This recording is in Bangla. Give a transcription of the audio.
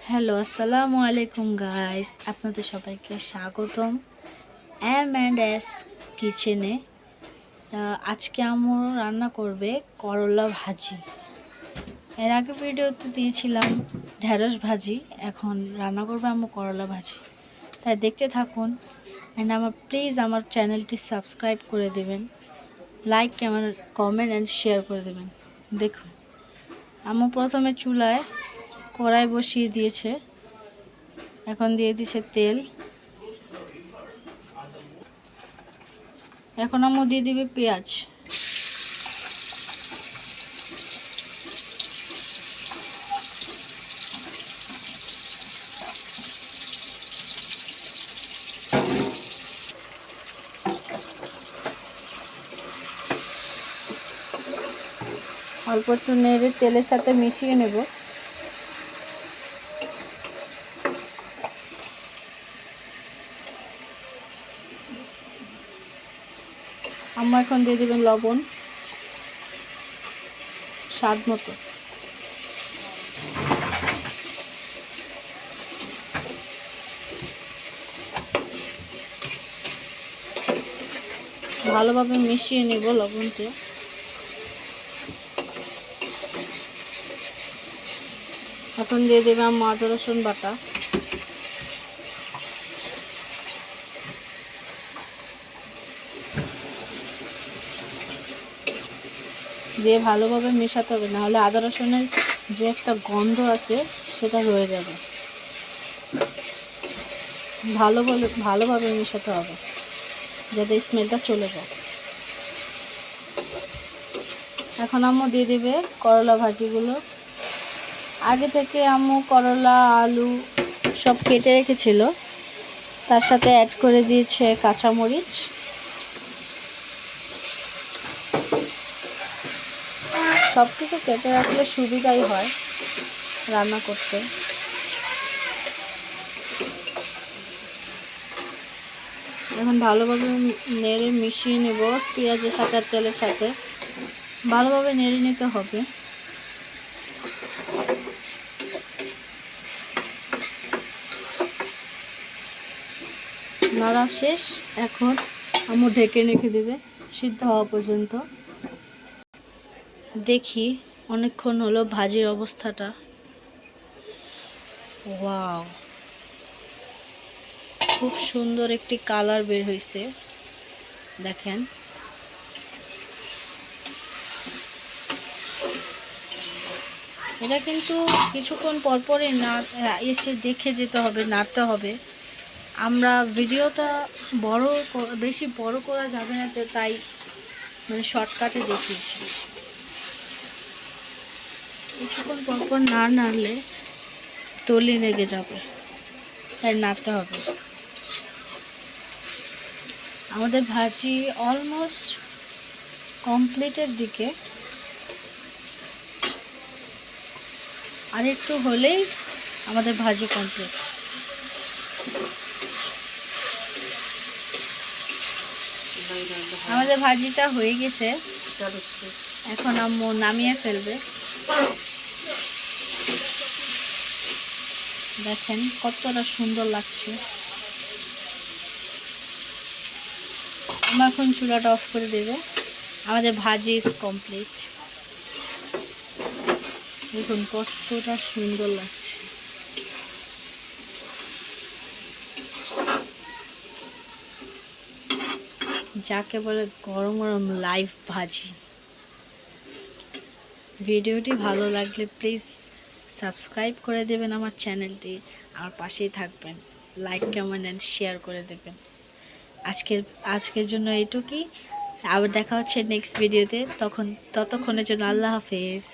হ্যালো, আসসালামু আলাইকুম গাইস, আপনাদের সবাইকে স্বাগতম M&S কিচেনে। আজকে আম্মু রান্না করবে করলা ভাজি। এর আগে ভিডিওতে দিয়েছিলাম ঢেঁড়স ভাজি, এখন রান্না করবে আম্মু করলা ভাজি। তাই দেখতে থাকুন। অ্যান্ড প্লিজ আমার চ্যানেলটি সাবস্ক্রাইব করে দেবেন, লাইক কমেন্ট অ্যান্ড শেয়ার করে দেবেন। দেখুন, আম্মু প্রথমে চুলায় কড়াই বসিয়ে দিয়েছে, এখন দিয়ে দিছে তেল। এখন আম্মু দিয়ে দিবে পেঁয়াজ। অল্প একটু নেড়ে তেলের সাথে মিশিয়ে নেব। আম্মু এখন দিয়ে দেবেন লবণ স্বাদ মতো। ভালোভাবে মিশিয়ে নেব লবণটা। এখন দিয়ে দেবে আম্মু আদা রসুন বাটা। দিয়ে ভালোভাবে মেশাতে হবে, নাহলে আদা রসুনের যে একটা গন্ধ আছে সেটা রয়ে যাবে। ভালোভাবে মেশাতে হবে যাতে স্মেলটা চলে যায়। এখন আম্মু দিয়ে দেবে করলা ভাজিগুলো। আগে থেকে আম্মু করলা আলু সব কেটে রেখেছিল, তার সাথে অ্যাড করে দিয়েছে কাঁচামরিচ। সব কিছু কেটে রাখলে সুবিধাই হয় রান্না করতে। এখন ভালোভাবে নেড়ে মিশিয়ে নেব পেঁয়াজের সাথে আর তেলের সাথে। ভালোভাবে নেড়ে নিতে হবে। নাড়া শেষ, এখন আম্মু ঢেকে রেখে দেবে সিদ্ধ হওয়া পর্যন্ত। দেখি অনেকক্ষণ হলো ভাজির অবস্থাটা। ওয়াও, খুব সুন্দর একটি কালার বের হয়েছে, দেখেন। এটা কিন্তু কিছুক্ষণ পরপরই এসে দেখে যেতে হবে, নাড়তে হবে। আমরা ভিডিওটা বেশি বড় করা যাবে না, তাই শর্টকাটে দেখিয়েছি। কিছুক্ষণ পরপর না নাড়লে তলি লেগে যাবে, তাই নাড়তে হবে। আমাদের ভাজি অলমোস্ট কমপ্লিটের দিকে, আর একটু হলেই আমাদের ভাজি কমপ্লিট। আমাদের ভাজিটা হয়ে গেছে, এখন আম্মু নামিয়ে ফেলবে। দেখেন কতটা সুন্দর লাগছে। আমরা এখন চুলাটা অফ করে দেবে। আমাদের ভাজি ইজ কমপ্লিট। দেখুন কতটা সুন্দর লাগছে। যাকে বলে গরম গরম লাইভ ভাজি। ভিডিওটি ভালো লাগলে প্লিজ সাবস্ক্রাইব করে দেবেন আমার চ্যানেলটি, আমার পাশেই থাকবেন, লাইক কমেন্ট অ্যান্ড শেয়ার করে দেবেন। আজকের জন্য এইটুকুই। আবার দেখা হচ্ছে নেক্সট ভিডিওতে, ততক্ষণের জন্য আল্লাহ হাফেজ।